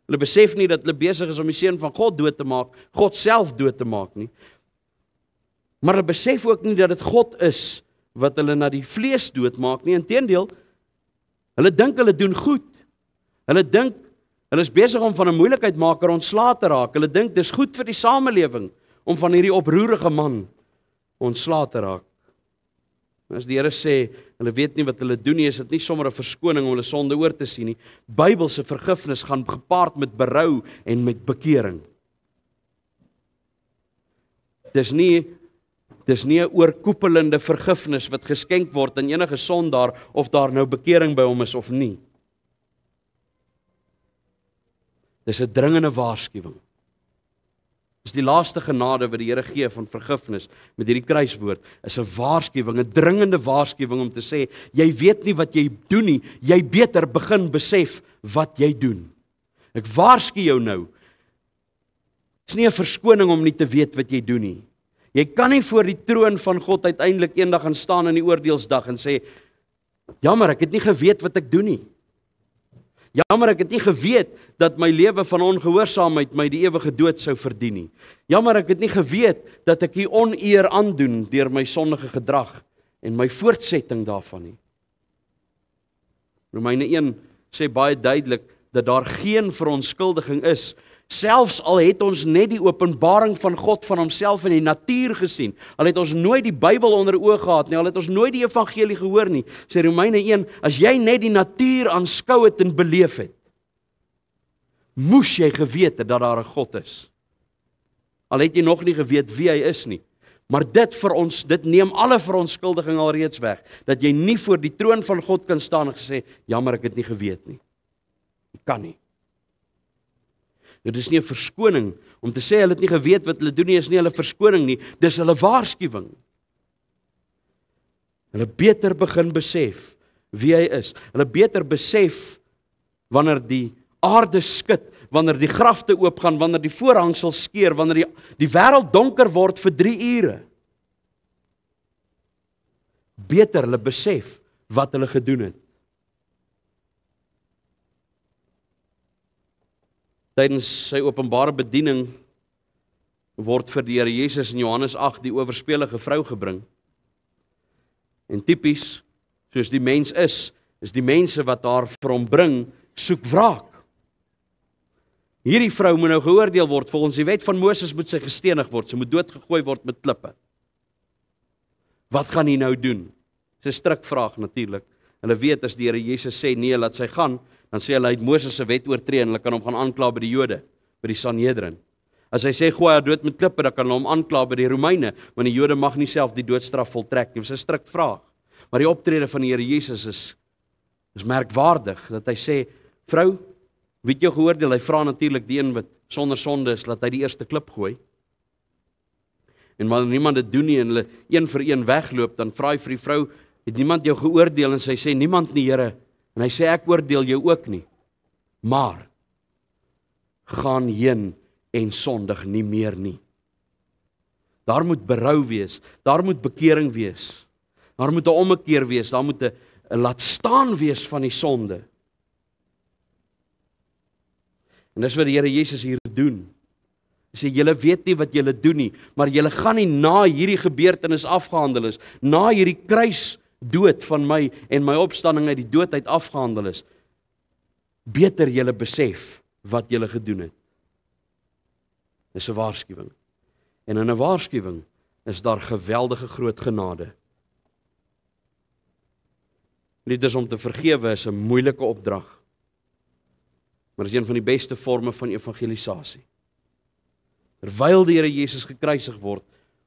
Hulle besef nie dat hulle besig is om die seun van God dood te maak, God self dood te maak nie. Maar hulle besef ook nie dat dit God is wat hulle na die vlees doodmaak nie. Inteendeel, hulle dink hulle doen goed. Hulle dink hulle is besig om van 'n moeilikheidmaker ontslae te raak. Hulle dink dis goed vir die samelewing om van hierdie oproerige man ontslae te raak. As die Here sê, hulle weet nie wat hulle doen nie, is dit nie sommer 'n verskoning om hulle sonde oor te sien nie. Bybelse vergifnis gaan gepaard met berou en met bekering. Dis nie 'n oorkoepelende vergifnis wat geskenk word aan enige sondaar of daar nou bekering by hom is of nie. Dis 'n dringende waarskuwing. Dis die laaste genade wat die Here gee van vergifnis met hierdie kruiswoord, is 'n waarskuwing, 'n dringende waarskuwing om te sê, jy weet nie wat jy doen nie, jy beter begin besef wat jy doen. Ek waarsku jou nou. Dis nie 'n verskoning om nie te weet wat jy doen nie. Jy kan nie voor die troon van God uiteindelik eendag gaan staan in die oordeelsdag en sê, jammer, ek het nie geweet wat ek doen nie. Jammer, ek het nie geweet dat my lewe van ongehoorsaamheid my die ewige dood sou verdien nie. Jammer, ek het nie geweet dat ek hier oneer aandoen deur my sondige gedrag en my voortsetting daarvan nie. Romeine 1 sê baie duidelik dat daar geen verontskuldiging is, selfs al het ons net die openbaring van God van homself in die natuur gesien, al het ons nooit die Bybel onder oë gehad nie, al het ons nooit die evangelie gehoor nie, sê Romeine 1, as jy net die natuur aanskou het en beleef het, moes jy geweet het dat daar 'n God is. Al het jy nog nie geweet wie hy is nie. Maar dit neem alle verontskuldiging al reeds weg, dat jy nie voor die troon van God kan staan en sê, jammer, ek het nie geweet nie. Jy kan nie. Dit is nie 'n verskoning om te sê hulle het nie geweet wat hulle doen nie, is nie hulle verskoning nie, dis hulle waarskuwing. Hulle beter begin besef wie hy is. Hulle beter besef wanneer die aarde skud, wanneer die grafte oopgaan, wanneer die voorhangsel skeur, wanneer die wêreld donker word vir 3 ure. Beter hulle besef wat hulle gedoen het. Tydens sy openbare bediening word vir die Here Jesus in Johannes 8 die oorspelige vrou gebring. En tipies, soos die mens is die mense wat haar vir hom bring, soek wraak. Hierdie vrou moet nou geoordeel word, volgens die wet van Moses moet sy gestenig word, sy moet doodgegooi word met klippe. Wat gaan hy nou doen? Dis 'n strikvraag natuurlik. Hulle weet as die Here Jesus sê nee, laat sy gaan, dan sê hulle hy het Moses se wet oortree en hulle kan hom gaan aankla by die Jode, by die Sanhedrin. As hy sê gooi haar dood met klippe, dan kan hulle hom aankla by die Romeine, want die Jode mag nie self die doodstraf voltrek nie. Dis 'n strikvraag. Maar die optrede van die Here Jesus is merkwaardig, dat hy sê, vrou, Wie het jou geoordeel? Hy vra natuurlik die een wat sonder sonde is, laat hy die eerste klip gooi. En maar niemand dit doen nie en hulle een vir een wegloop, dan vra hy vir die vrou, het niemand jou geoordeel? En sy sê, niemand nie, Here. En hy sê, ek oordeel jou ook nie. Maar, gaan heen en sondig nie meer nie. Daar moet berou wees, daar moet bekering wees, daar moet 'n ommekeer wees, daar moet 'n laat staan wees van die sonde. En dis wat die Here Jesus hier doen. Hy sê, julle weet nie wat julle doen nie, maar julle gaan nie na hierdie gebeurtenis afgehandel is, na hierdie kruisdood van my en my opstanding uit die dood uit afgehandel is, beter julle besef wat julle gedoen het. Dis 'n waarskuwing. En in 'n waarskuwing is daar geweldige groot genade. Liefdes, om te vergewe is 'n moeilike opdrag. Maar is een van die beste forme van evangelisasie. Terwyl die Here Jesus gekruisig word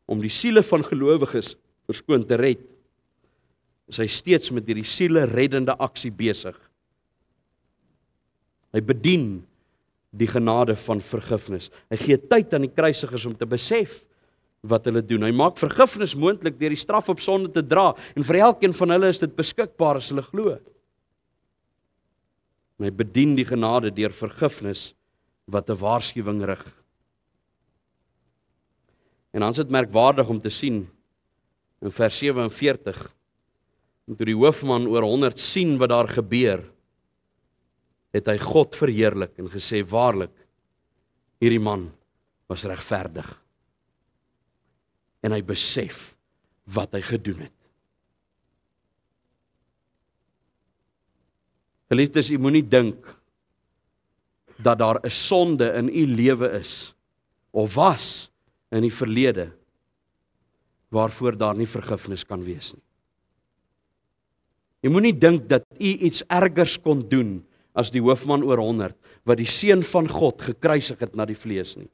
om die siele van gelowiges verskoon te red, is hy steeds met hierdie siele reddende aksie besig. Hy bedien die genade van vergifnis. Hy gee tyd aan die kruisigers om te besef wat hulle doen. Hy maak vergifnis moontlik deur die straf op sonde te dra, en vir elkeen van hulle is dit beskikbaar as hulle glo. En hy bedien die genade deur vergifnis wat 'n waarskuwing rig. En dan is dit merkwaardig om te sien in vers 47, en toe die hoofman oor 100 sien wat daar gebeur, het hy God verheerlik en gesê, waarlik, hierdie man was regverdig. En hy besef wat hy gedoen het. Geliefdes, u moenie dink dat daar 'n sonde in u lewe is, of was in die verlede, waarvoor daar nie vergifnis kan wees nie. U moenie dink dat u iets ergers kon doen as die hoofman oor 100, wat die Seun van God gekruisig het na die vlees nie.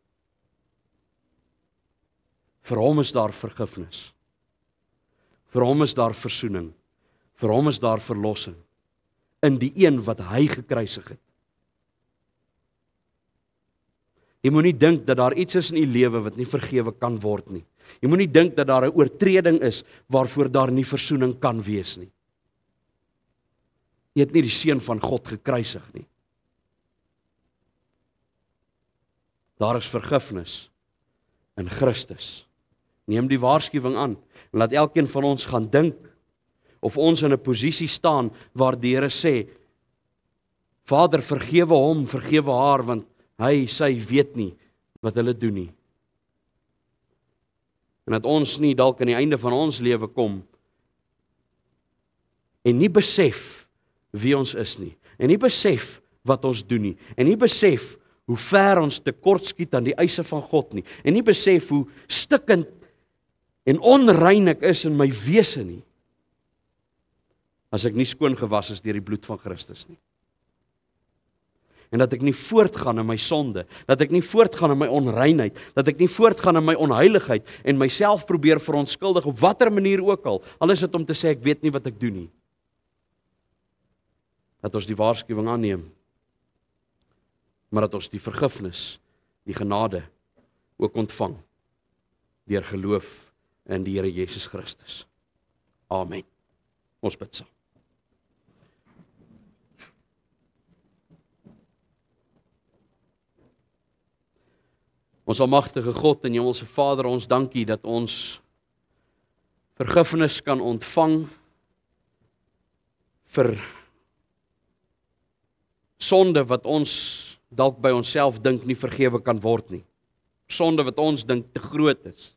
Vir hom is daar vergifnis. Vir hom is daar versoening. Vir hom is daar verlossing. In die een wat hy gekruisig het. Jy moenie dink dat daar iets is in u lewe wat nie vergewe kan word nie. Jy moenie dink dat daar 'n oortreding is waarvoor daar nie versoening kan wees nie. Jy het nie die Seun van God gekruisig nie. Daar is vergifnis in Christus. Neem die waarskuwing aan en laat elkeen van ons gaan dink of ons in 'n posisie staan waar die Here sê, Vader, vergewe hom, vergewe haar, want sy weet nie wat hulle doen nie. En dat ons nie dalk aan die einde van ons lewe kom en nie besef wie ons is nie, en nie besef wat ons doen nie, en nie besef hoe ver ons tekortskiet aan die eise van God nie, en nie besef hoe stikkend en onrein ek is in my wese nie, as ek nie skoon gewas is deur die bloed van Christus nie. En dat ek nie voortgaan in my sonde, dat ek nie voortgaan in my onreinheid, dat ek nie voortgaan in my onheiligheid en myself probeer verontskuldig op watter manier ook al is dit om te sê ek weet nie wat ek doen nie. Dat ons die waarskuwing aanneem, maar dat ons die vergifnis, die genade ook ontvang deur geloof in die Here Jesus Christus. Amen. Ons bid saam. Ons almagtige God en Hemelse Vader, ons dankie dat ons vergifnis kan ontvang vir sonde wat ons dalk by onsself dink nie vergewe kan word nie. Sonde wat ons dink te groot is.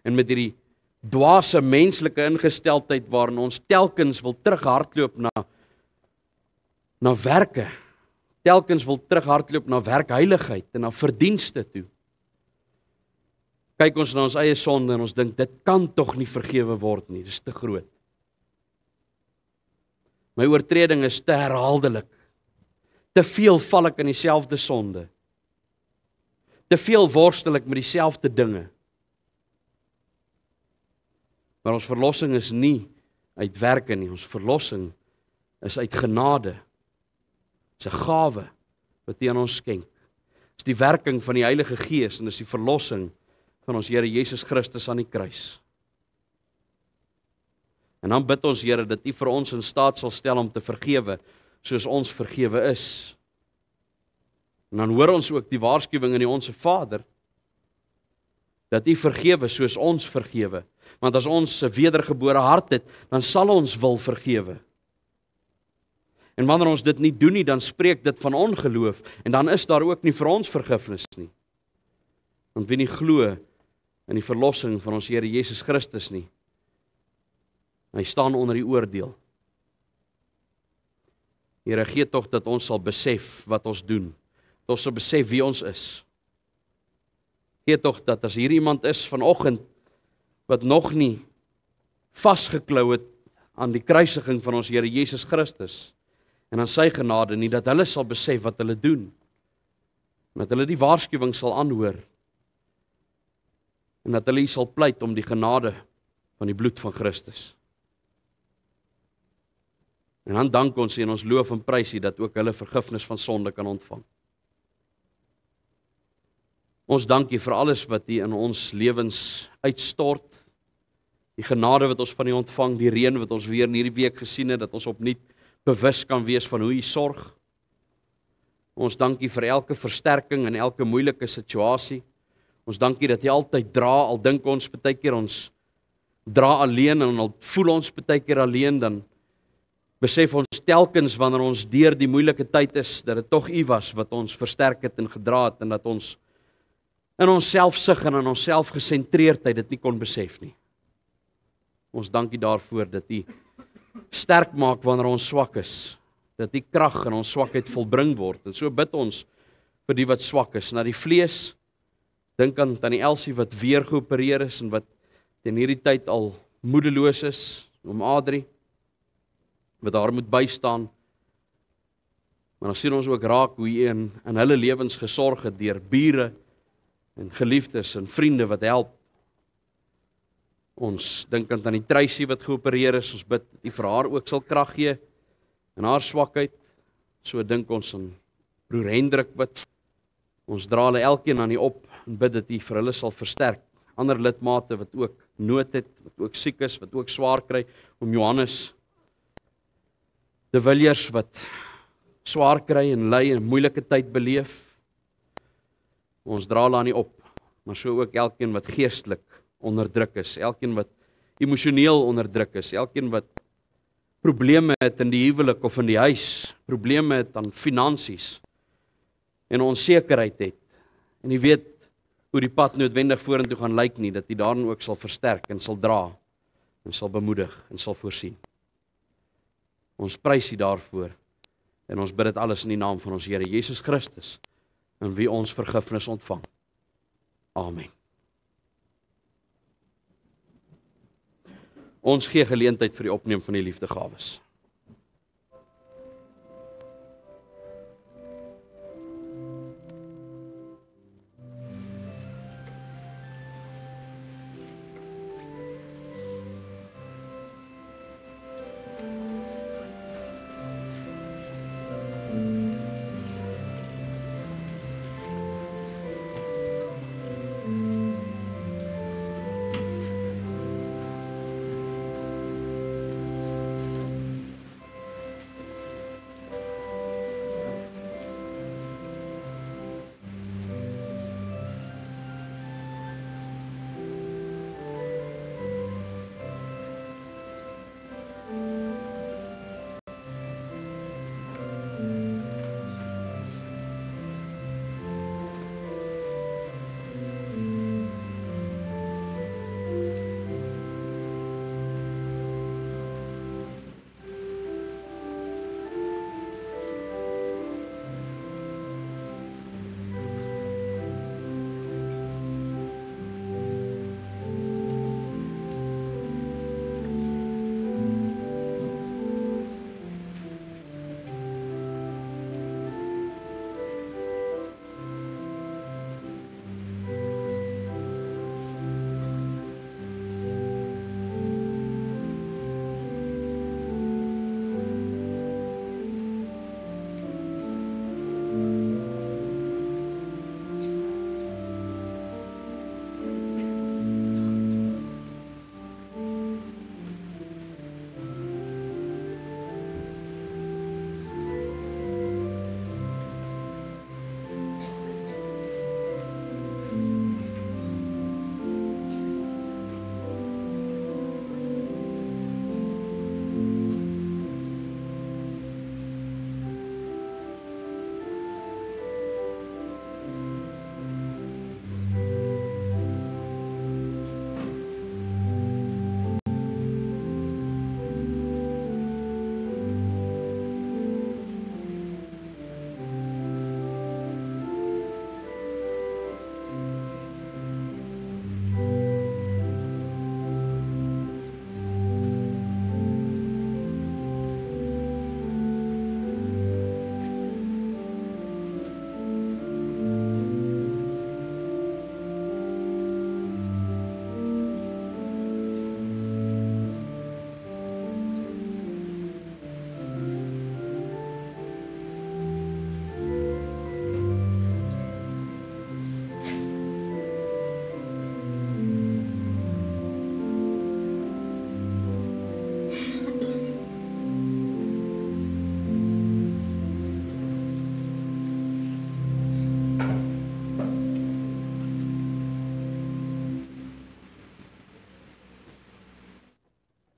En met hierdie dwaase menslike ingesteldheid waarin ons telkens wil terughardloop na werke, telkens wil terughardloop na werkheiligheid en na verdienste toe. Kyk ons na ons eie sonde en ons dink dit kan tog nie vergewe word nie, dit is te groot. My oortreding is te herhaaldelik. Te veel val ek in dieselfde sonde. Te veel worstel ek met dieselfde dinge. Maar ons verlossing is nie uit werke nie, ons verlossing is uit genade. Dis 'n gawe wat U aan ons skenk. Dis die werking van die Heilige Gees en dis die verlossing van ons Here Jesus Christus aan die kruis. En dan bid ons Here dat U vir ons in staat sal stel om te vergewe soos ons vergewe is. En dan hoor ons ook die waarskuwing in die Onse Vader dat U vergewe soos ons vergewe. Want as ons 'n wedergebore hart het, dan sal ons wil vergewe. En wanneer ons dit nie doen nie, dan spreek dit van ongeloof en dan is daar ook nie vir ons vergifnis nie. Want wie nie glo in die verlossing van ons Here Jesus Christus nie, hy staan onder die oordeel. Here, gee tog dat ons sal besef wat ons doen. Dat ons sal besef wie ons is. Gee tog dat as hier iemand is vanoggend wat nog nie vasgeklou het aan die kruisiging van ons Here Jesus Christus en aan sy genade nie, dat hulle sal besef wat hulle doen. En dat hulle die waarskuwing sal aanhoor. En dat hulle sal pleit om die genade van die bloed van Christus. En dan dank ons en ons loof en prys U dat ook hulle vergifnis van sonde kan ontvang. Ons dank U vir alles wat U in ons lewens uitstort, die genade wat ons van U ontvang, die reën wat ons weer in hierdie week gesien het, dat ons opnuut bewus kan wees van hoe U sorg. Ons dank U vir elke versterking in elke moeilike situasie. Ons dank U dat U altyd dra, al dink ons baie keer ons dra alleen en al voel ons baie keer alleen, dan besef ons telkens wanneer ons deur die moeilike tyd is, dat dit tog U was wat ons versterk het en gedra het en dat ons in ons selfsug en in ons selfgesentreerdheid dit nie kon besef nie. Ons dank U daarvoor dat U sterk maak wanneer ons swak is, dat die krag in ons swakheid volbring word. En so bid ons vir die wat swak is, na die vlees. Dink aan tannie Elsie wat weer geopereer is en wat teen hierdie tyd al moedeloos is, om Adrie wat daar moet bystaan. Maar dan sien ons ook raak hoe U in hulle lewens gesorg het deur bure en geliefdes en vriende wat help. Ons dink aan tannie Tracy wat geopereer is, ons bid dat U vir haar ook sal krag gee in haar swakheid. So dink ons aan broer Hendrik wat ons dra hulle elkeen aan U op en bid dat U vir hulle sal versterk. Ander lidmate wat ook nood het, wat ook siek is, wat ook swaar kry, om Johannes De Villiers wat swaar kry en ly en 'n moeilike tyd beleef. Ons dra hulle aan U op, maar so ook elkeen wat geestelik onderdruk is, elkeen wat emosioneel onderdruk is, elkeen wat probleme het in die huwelik of in die huis, probleme het aan finansies en onsekerheid het. En U weet hoe die pad noodwendig vorentoe gaan lyk nie, dat U daarin ook sal versterk en sal dra en sal bemoedig en sal voorsien. Ons prys U daarvoor en ons bid dit alles in die naam van ons Here Jesus Christus, in wie ons vergifnis ontvang. Amen. Ons gee geleentheid vir die opneem van die liefdegawes.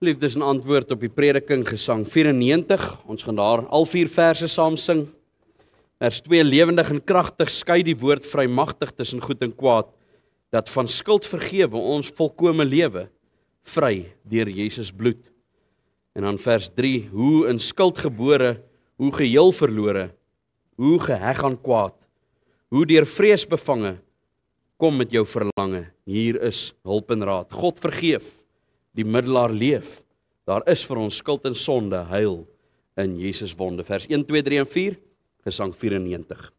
Liefdes en antwoord op die prediking gesang 94. Ons gaan daar al 4 verse saam sing. Vers 2: lewendig en kragtig skei die woord vrymagtig tussen goed en kwaad, dat van skuld vergewe ons volkome lewe, vry deur Jesus bloed. En dan vers 3: hoe in skuld gebore, hoe geheel verlore, hoe geheg aan kwaad, hoe deur vrees bevange, kom met jou verlange, hier is hulp en raad. God vergeef, die middelaar leef, daar is vir ons skuld en sonde heil in Jesus wonde. Vers 1, 2, 3 en 4, gesang 94.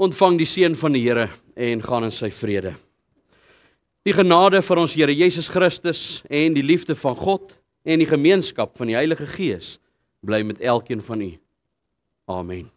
Ontvang die seën van die Here en gaan in sy vrede. Die genade van ons Here Jesus Christus en die liefde van God en die gemeenskap van die Heilige Gees bly met elkeen van u. Amen.